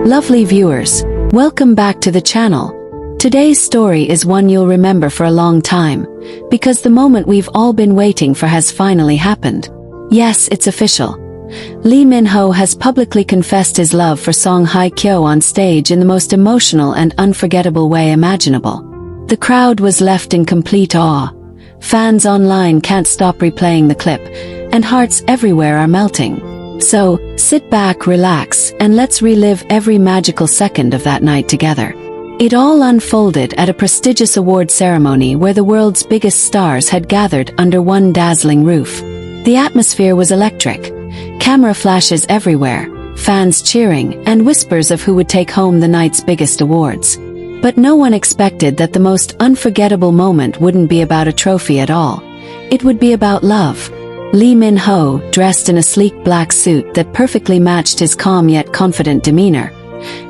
Lovely viewers, welcome back to the channel. Today's story is one you'll remember for a long time, because the moment we've all been waiting for has finally happened. Yes, it's official. Lee Min-ho has publicly confessed his love for song Hye Kyo on stage in the most emotional and unforgettable way imaginable. The crowd was left in complete awe. Fans online can't stop replaying the clip, and hearts everywhere are melting. So, sit back, relax, and let's relive every magical second of that night together. It all unfolded at a prestigious award ceremony where the world's biggest stars had gathered under one dazzling roof. The atmosphere was electric. Camera flashes everywhere, fans cheering, and whispers of who would take home the night's biggest awards. But no one expected that the most unforgettable moment wouldn't be about a trophy at all. It would be about love. Lee Min-ho, dressed in a sleek black suit that perfectly matched his calm yet confident demeanor,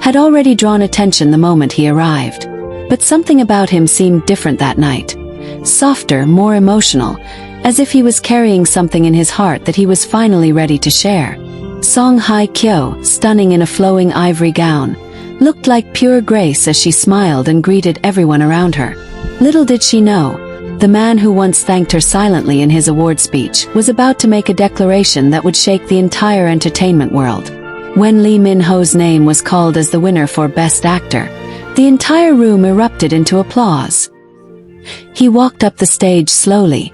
had already drawn attention the moment he arrived. But something about him seemed different that night. Softer, more emotional, as if he was carrying something in his heart that he was finally ready to share. Song Hye Kyo, stunning in a flowing ivory gown, looked like pure grace as she smiled and greeted everyone around her. Little did she know, the man who once thanked her silently in his award speech was about to make a declaration that would shake the entire entertainment world. When Lee Min-ho's name was called as the winner for Best Actor, the entire room erupted into applause. He walked up the stage slowly,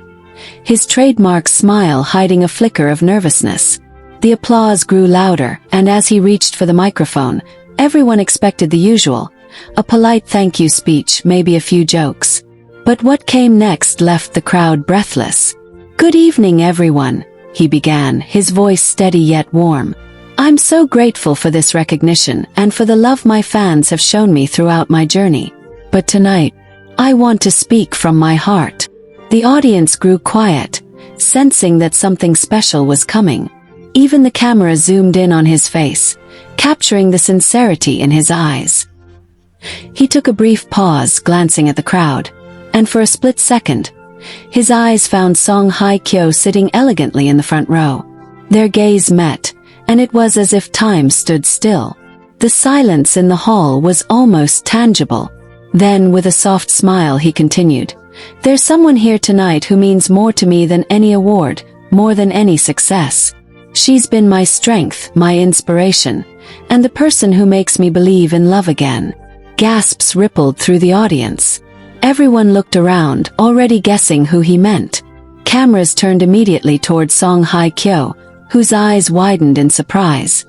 his trademark smile hiding a flicker of nervousness. The applause grew louder, and as he reached for the microphone, everyone expected the usual, a polite thank you speech, maybe a few jokes. But what came next left the crowd breathless. "Good evening, everyone," he began, his voice steady yet warm. "I'm so grateful for this recognition and for the love my fans have shown me throughout my journey. But tonight, I want to speak from my heart." The audience grew quiet, sensing that something special was coming. Even the camera zoomed in on his face, capturing the sincerity in his eyes. He took a brief pause, glancing at the crowd, and for a split second, his eyes found Song Hye Kyo sitting elegantly in the front row. Their gaze met, and it was as if time stood still. The silence in the hall was almost tangible. Then, with a soft smile, he continued, "There's someone here tonight who means more to me than any award, more than any success. She's been my strength, my inspiration, and the person who makes me believe in love again." Gasps rippled through the audience. Everyone looked around, already guessing who he meant. Cameras turned immediately toward Song Hye Kyo, whose eyes widened in surprise,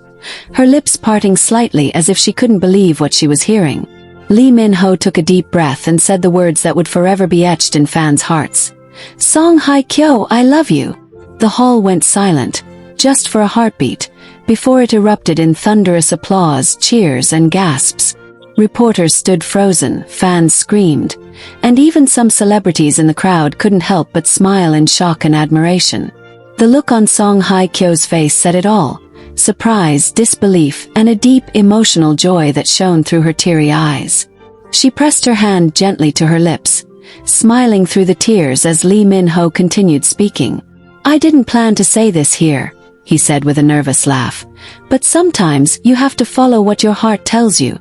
her lips parting slightly as if she couldn't believe what she was hearing. Lee Min-ho took a deep breath and said the words that would forever be etched in fans' hearts. "Song Hye Kyo, I love you." The hall went silent, just for a heartbeat, before it erupted in thunderous applause, cheers, and gasps. Reporters stood frozen, fans screamed, and even some celebrities in the crowd couldn't help but smile in shock and admiration. The look on Song Hye Kyo's face said it all: surprise, disbelief, and a deep emotional joy that shone through her teary eyes. She pressed her hand gently to her lips, smiling through the tears as Lee Min-ho continued speaking. "I didn't plan to say this here," he said with a nervous laugh, "but sometimes you have to follow what your heart tells you.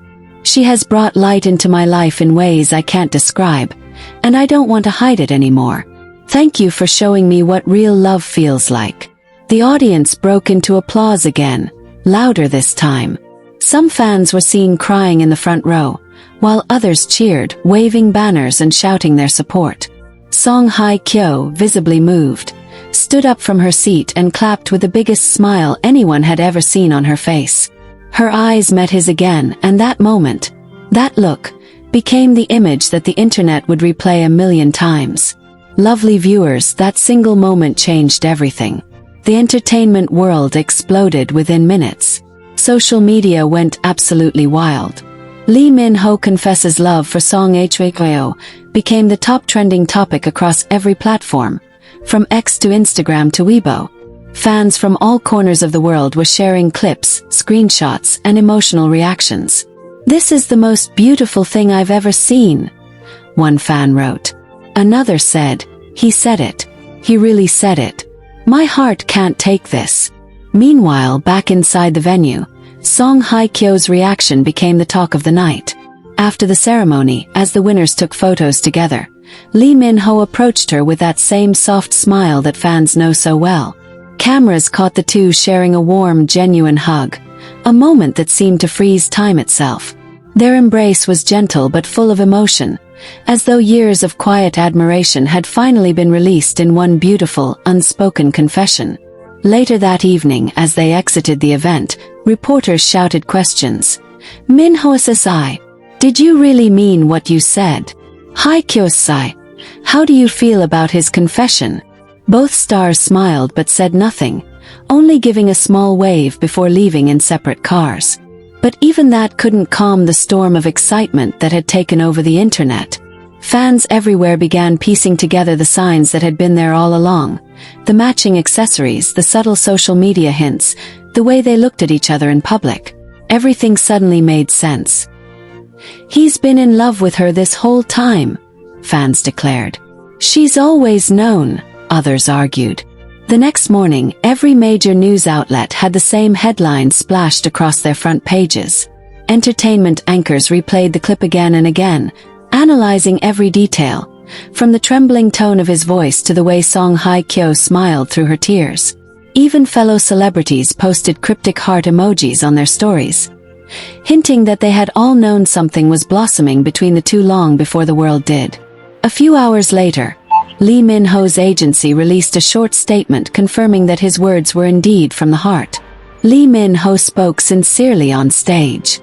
She has brought light into my life in ways I can't describe, and I don't want to hide it anymore. Thank you for showing me what real love feels like." The audience broke into applause again, louder this time. Some fans were seen crying in the front row, while others cheered, waving banners and shouting their support. Song Hye Kyo, visibly moved, stood up from her seat and clapped with the biggest smile anyone had ever seen on her face. Her eyes met his again, and that moment, that look, became the image that the internet would replay a million times. Lovely viewers, that single moment changed everything. The entertainment world exploded within minutes. Social media went absolutely wild. Lee Min-ho confesses love for Song Hye Kyo became the top trending topic across every platform, from X to Instagram to Weibo. Fans from all corners of the world were sharing clips, screenshots, and emotional reactions. "This is the most beautiful thing I've ever seen," one fan wrote. Another said, "He said it. He really said it. My heart can't take this." Meanwhile, back inside the venue, Song Hye Kyo's reaction became the talk of the night. After the ceremony, as the winners took photos together, Lee Min-ho approached her with that same soft smile that fans know so well. Cameras caught the two sharing a warm, genuine hug, a moment that seemed to freeze time itself. Their embrace was gentle but full of emotion, as though years of quiet admiration had finally been released in one beautiful, unspoken confession. Later that evening, as they exited the event, reporters shouted questions. Min-ho-sai, did you really mean what you said? Hye Kyo-sai, how do you feel about his confession? Both stars smiled but said nothing, only giving a small wave before leaving in separate cars. But even that couldn't calm the storm of excitement that had taken over the internet. Fans everywhere began piecing together the signs that had been there all along. The matching accessories, the subtle social media hints, the way they looked at each other in public. Everything suddenly made sense. He's been in love with her this whole time, fans declared. She's always known, others argued. The next morning, every major news outlet had the same headline splashed across their front pages. Entertainment anchors replayed the clip again and again, analyzing every detail, from the trembling tone of his voice to the way Song Hye Kyo smiled through her tears. Even fellow celebrities posted cryptic heart emojis on their stories, hinting that they had all known something was blossoming between the two long before the world did. A few hours later, Lee Min-ho's agency released a short statement confirming that his words were indeed from the heart. Lee Min-ho spoke sincerely on stage.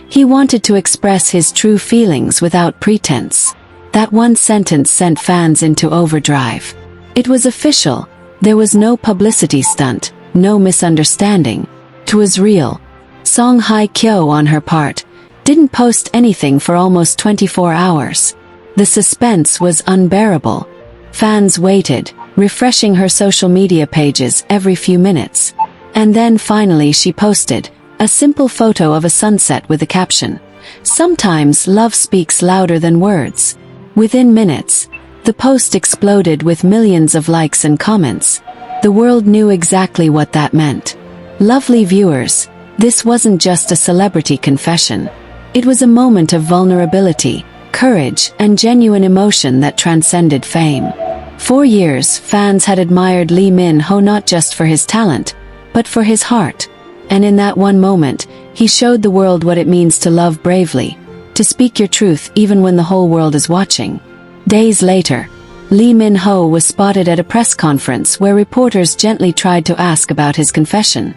He wanted to express his true feelings without pretense. That one sentence sent fans into overdrive. It was official. There was no publicity stunt, no misunderstanding. It was real. Song Hye Kyo, on her part, didn't post anything for almost 24 hours. The suspense was unbearable. Fans waited, refreshing her social media pages every few minutes. And then finally she posted a simple photo of a sunset with the caption, "Sometimes love speaks louder than words." Within minutes, the post exploded with millions of likes and comments. The world knew exactly what that meant. Lovely viewers, this wasn't just a celebrity confession. It was a moment of vulnerability, courage, and genuine emotion that transcended fame. For years, fans had admired Lee Min-ho not just for his talent, but for his heart. And in that one moment, he showed the world what it means to love bravely, to speak your truth even when the whole world is watching. Days later, Lee Min-ho was spotted at a press conference where reporters gently tried to ask about his confession.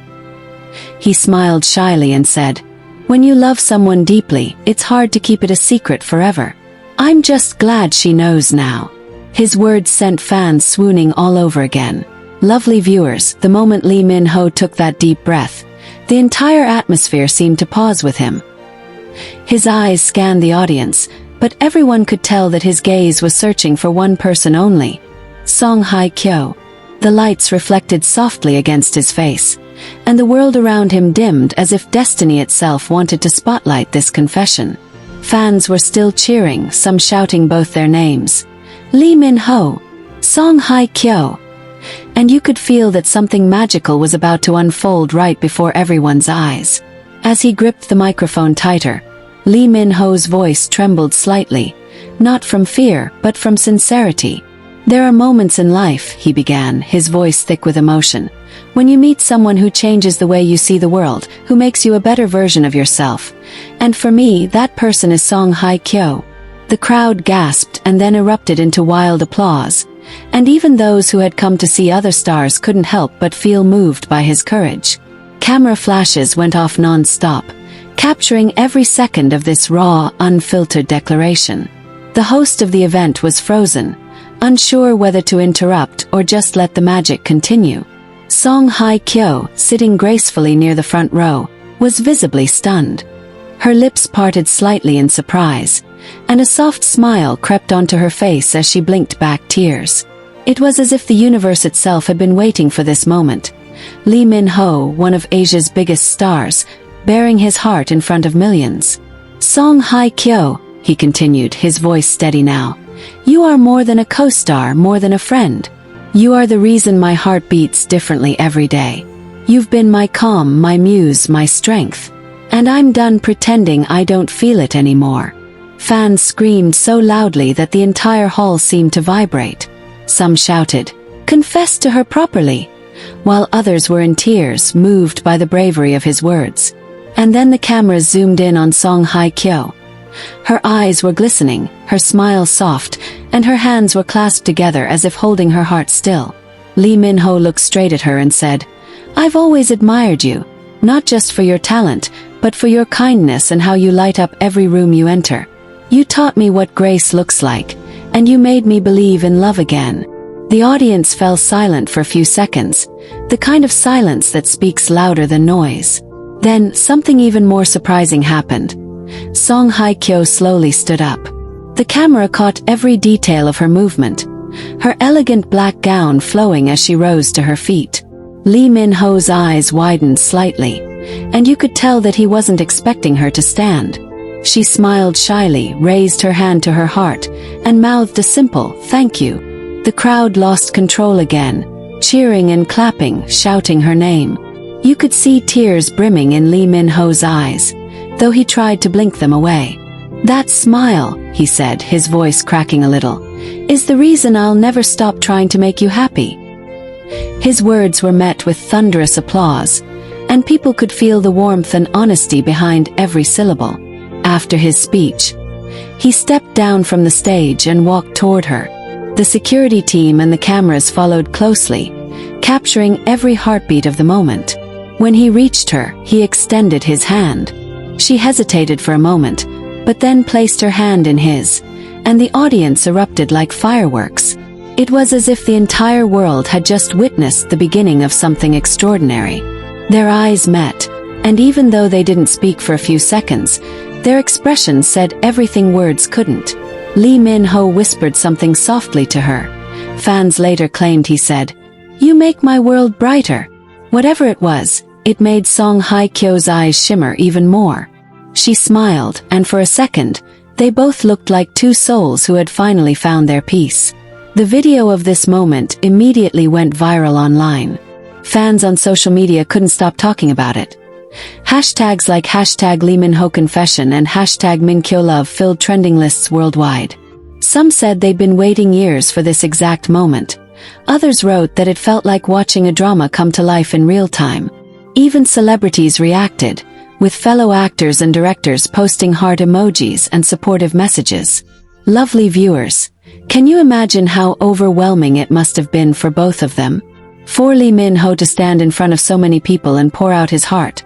He smiled shyly and said, "When you love someone deeply, it's hard to keep it a secret forever. I'm just glad she knows now." His words sent fans swooning all over again. Lovely viewers, the moment Lee Min-ho took that deep breath, the entire atmosphere seemed to pause with him. His eyes scanned the audience, but everyone could tell that his gaze was searching for one person only, Song Hye Kyo. The lights reflected softly against his face, and the world around him dimmed as if destiny itself wanted to spotlight this confession. Fans were still cheering, some shouting both their names. Lee Min-ho, Song Hye Kyo. And you could feel that something magical was about to unfold right before everyone's eyes. As he gripped the microphone tighter, Lee Min-ho's voice trembled slightly, not from fear, but from sincerity. "There are moments in life," he began, his voice thick with emotion, "when you meet someone who changes the way you see the world, who makes you a better version of yourself. And for me, that person is Song Hye Kyo." The crowd gasped and then erupted into wild applause, and even those who had come to see other stars couldn't help but feel moved by his courage. Camera flashes went off non-stop, capturing every second of this raw, unfiltered declaration. The host of the event was frozen, unsure whether to interrupt or just let the magic continue. Song Hye Kyo, sitting gracefully near the front row, was visibly stunned. Her lips parted slightly in surprise, and a soft smile crept onto her face as she blinked back tears. It was as if the universe itself had been waiting for this moment. Lee Min-ho, one of Asia's biggest stars, bearing his heart in front of millions. "Song Hye Kyo," he continued, his voice steady now. "You are more than a co-star, more than a friend. You are the reason my heart beats differently every day." You've been my calm, my muse, my strength. And I'm done pretending I don't feel it anymore." Fans screamed so loudly that the entire hall seemed to vibrate. Some shouted, "Confess to her properly," while others were in tears, moved by the bravery of his words. And then the cameras zoomed in on Song Hye Kyo. Her eyes were glistening, her smile soft, and her hands were clasped together as if holding her heart still. Lee Min-ho looked straight at her and said, "I've always admired you, not just for your talent, but for your kindness and how you light up every room you enter. You taught me what grace looks like, and you made me believe in love again." The audience fell silent for a few seconds, the kind of silence that speaks louder than noise. Then, something even more surprising happened. Song Hye Kyo slowly stood up. The camera caught every detail of her movement, her elegant black gown flowing as she rose to her feet. Lee Min-ho's eyes widened slightly, and you could tell that he wasn't expecting her to stand. She smiled shyly, raised her hand to her heart, and mouthed a simple, "Thank you." The crowd lost control again, cheering and clapping, shouting her name. You could see tears brimming in Lee Min-ho's eyes, though he tried to blink them away. "That smile," he said, his voice cracking a little, "is the reason I'll never stop trying to make you happy." His words were met with thunderous applause, and people could feel the warmth and honesty behind every syllable. After his speech, he stepped down from the stage and walked toward her. The security team and the cameras followed closely, capturing every heartbeat of the moment. When he reached her, he extended his hand. She hesitated for a moment, but then placed her hand in his, and the audience erupted like fireworks. It was as if the entire world had just witnessed the beginning of something extraordinary. Their eyes met, and even though they didn't speak for a few seconds, their expressions said everything words couldn't. Lee Min-ho whispered something softly to her. Fans later claimed he said, "You make my world brighter." Whatever it was, it made Song Hye Kyo's eyes shimmer even more. She smiled, and for a second, they both looked like two souls who had finally found their peace. The video of this moment immediately went viral online. Fans on social media couldn't stop talking about it. Hashtags like hashtag Lee Min-ho confession and hashtag MinKyoLove filled trending lists worldwide. Some said they'd been waiting years for this exact moment. Others wrote that it felt like watching a drama come to life in real time. Even celebrities reacted, with fellow actors and directors posting heart emojis and supportive messages. Lovely viewers, can you imagine how overwhelming it must have been for both of them? For Lee Min-ho to stand in front of so many people and pour out his heart,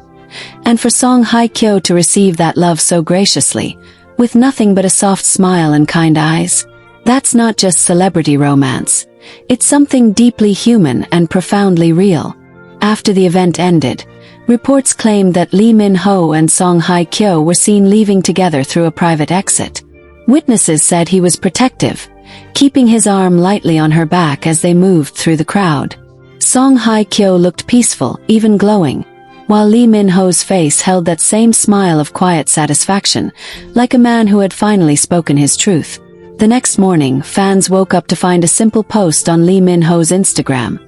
and for Song Hye Kyo to receive that love so graciously, with nothing but a soft smile and kind eyes. That's not just celebrity romance. It's something deeply human and profoundly real. After the event ended, reports claimed that Lee Min-ho and Song Hye Kyo were seen leaving together through a private exit. Witnesses said he was protective, keeping his arm lightly on her back as they moved through the crowd. Song Hye Kyo looked peaceful, even glowing, while Lee Min-ho's face held that same smile of quiet satisfaction, like a man who had finally spoken his truth. The next morning, fans woke up to find a simple post on Lee Min-ho's Instagram,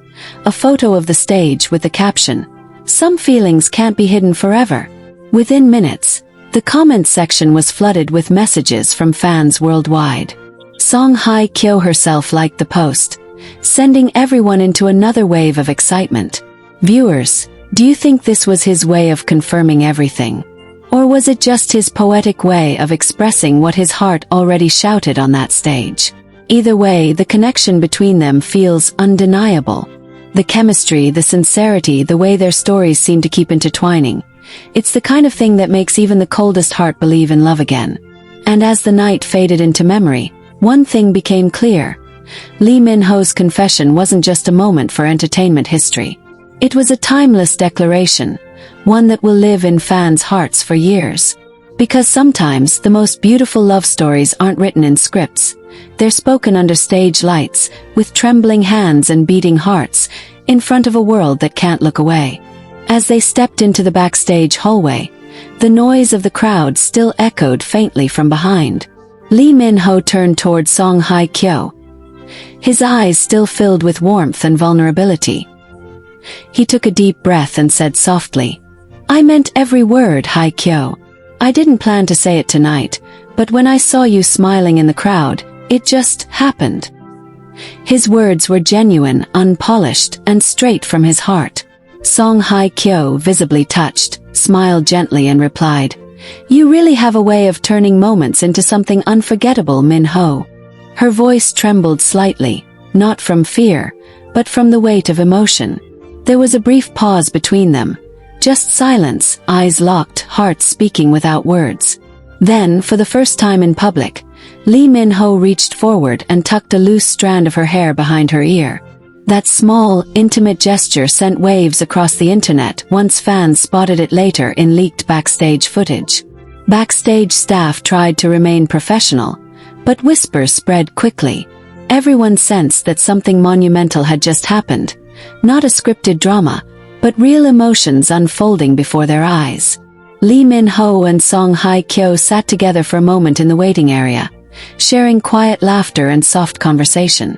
a photo of the stage with the caption, "Some feelings can't be hidden forever." Within minutes, the comment section was flooded with messages from fans worldwide. Song Hye Kyo herself liked the post, sending everyone into another wave of excitement. Viewers, do you think this was his way of confirming everything? Or was it just his poetic way of expressing what his heart already shouted on that stage? Either way, the connection between them feels undeniable. The chemistry, the sincerity, the way their stories seem to keep intertwining. It's the kind of thing that makes even the coldest heart believe in love again. And as the night faded into memory, one thing became clear. Lee Min-ho's confession wasn't just a moment for entertainment history. It was a timeless declaration, one that will live in fans' hearts for years. Because sometimes the most beautiful love stories aren't written in scripts. They're spoken under stage lights, with trembling hands and beating hearts, in front of a world that can't look away. As they stepped into the backstage hallway, the noise of the crowd still echoed faintly from behind. Lee Min-ho turned toward Song Hye Kyo, his eyes still filled with warmth and vulnerability. He took a deep breath and said softly, "I meant every word, Hye Kyo. I didn't plan to say it tonight, but when I saw you smiling in the crowd, it just happened." His words were genuine, unpolished, and straight from his heart. Song Hye Kyo, visibly touched, smiled gently and replied, "You really have a way of turning moments into something unforgettable, Min Ho." Her voice trembled slightly, not from fear, but from the weight of emotion. There was a brief pause between them, just silence, eyes locked, hearts speaking without words. Then, for the first time in public, Lee Min Ho reached forward and tucked a loose strand of her hair behind her ear. That small, intimate gesture sent waves across the internet once fans spotted it later in leaked backstage footage. Backstage staff tried to remain professional, but whispers spread quickly. Everyone sensed that something monumental had just happened, not a scripted drama, but real emotions unfolding before their eyes. Lee Min Ho and Song Hye Kyo sat together for a moment in the waiting area, sharing quiet laughter and soft conversation.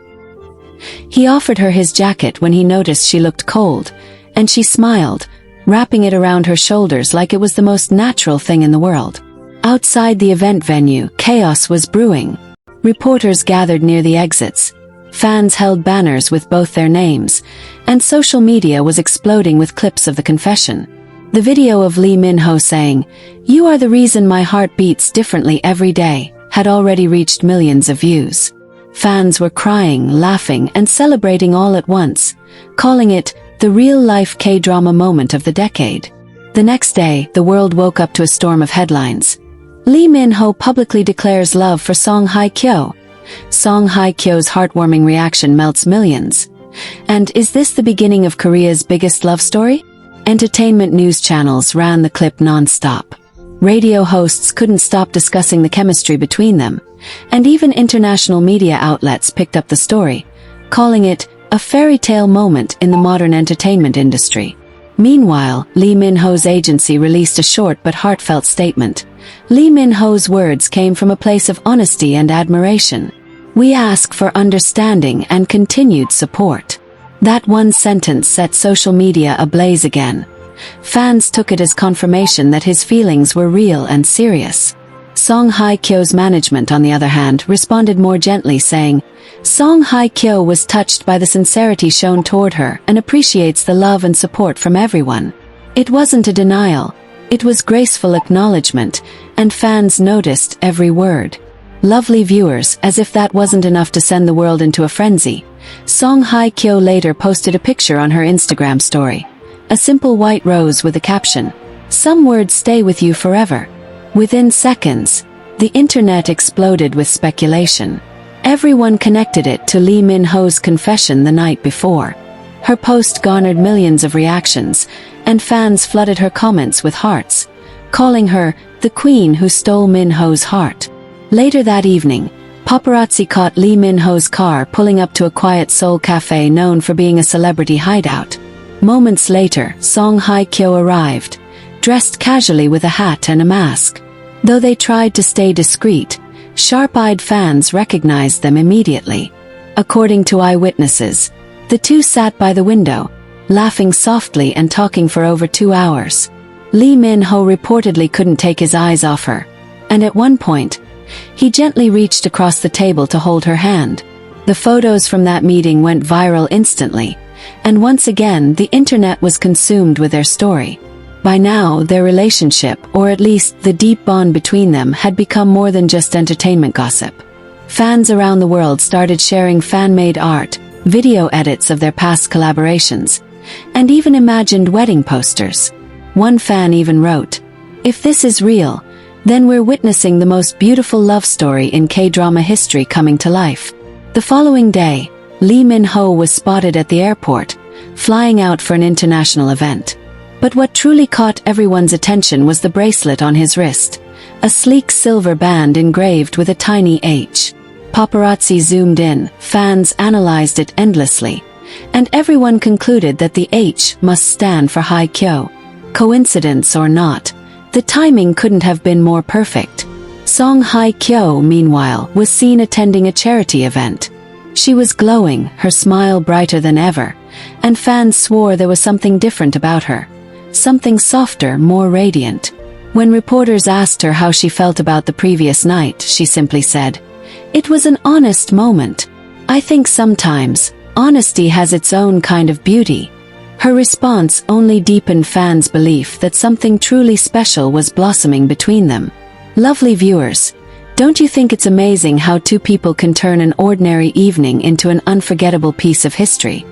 He offered her his jacket when he noticed she looked cold, and she smiled, wrapping it around her shoulders like it was the most natural thing in the world. Outside the event venue, chaos was brewing. Reporters gathered near the exits. Fans held banners with both their names, and social media was exploding with clips of the confession. The video of Lee Min Ho saying, "You are the reason my heart beats differently every day," had already reached millions of views. Fans were crying, laughing, and celebrating all at once, calling it the real-life K-drama moment of the decade. The next day, the world woke up to a storm of headlines. Lee Min Ho publicly declares love for Song Hye Kyo. Song Hye Kyo's heartwarming reaction melts millions. And is this the beginning of Korea's biggest love story? Entertainment news channels ran the clip non-stop. Radio hosts couldn't stop discussing the chemistry between them, and even international media outlets picked up the story, calling it a fairy tale moment in the modern entertainment industry. Meanwhile, Lee Min Ho's agency released a short but heartfelt statement. Lee Min Ho's words came from a place of honesty and admiration. "We ask for understanding and continued support." That one sentence set social media ablaze again. Fans took it as confirmation that his feelings were real and serious. Song Hye Kyo's management, on the other hand, responded more gently, saying, "Song Hye Kyo was touched by the sincerity shown toward her and appreciates the love and support from everyone." It wasn't a denial. It was graceful acknowledgement, and fans noticed every word. Lovely viewers, as if that wasn't enough to send the world into a frenzy, Song Hye Kyo later posted a picture on her Instagram story. A simple white rose with a caption, "Some words stay with you forever." Within seconds, the internet exploded with speculation. Everyone connected it to Lee Min Ho's confession the night before. Her post garnered millions of reactions, and fans flooded her comments with hearts, calling her the queen who stole Min Ho's heart. Later that evening, paparazzi caught Lee Min Ho's car pulling up to a quiet Seoul cafe known for being a celebrity hideout. Moments later, Song Hye Kyo arrived, dressed casually with a hat and a mask. Though they tried to stay discreet, sharp-eyed fans recognized them immediately. According to eyewitnesses, the two sat by the window, laughing softly and talking for over 2 hours. Lee Min Ho reportedly couldn't take his eyes off her, and at one point, he gently reached across the table to hold her hand. The photos from that meeting went viral instantly, and once again the internet was consumed with their story. By now, their relationship, or at least the deep bond between them, had become more than just entertainment gossip. Fans around the world started sharing fan-made art, video edits of their past collaborations, and even imagined wedding posters. One fan even wrote, "If this is real, then we're witnessing the most beautiful love story in K-drama history coming to life." The following day, Lee Min Ho was spotted at the airport, flying out for an international event. But what truly caught everyone's attention was the bracelet on his wrist, a sleek silver band engraved with a tiny H. Paparazzi zoomed in, fans analyzed it endlessly, and everyone concluded that the H must stand for Hye Kyo. Coincidence or not, the timing couldn't have been more perfect. Song Hye Kyo, meanwhile, was seen attending a charity event. She was glowing, her smile brighter than ever, and fans swore there was something different about her. Something softer, more radiant. When reporters asked her how she felt about the previous night, she simply said, "It was an honest moment. I think sometimes, honesty has its own kind of beauty." Her response only deepened fans' belief that something truly special was blossoming between them. Lovely viewers, don't you think it's amazing how two people can turn an ordinary evening into an unforgettable piece of history?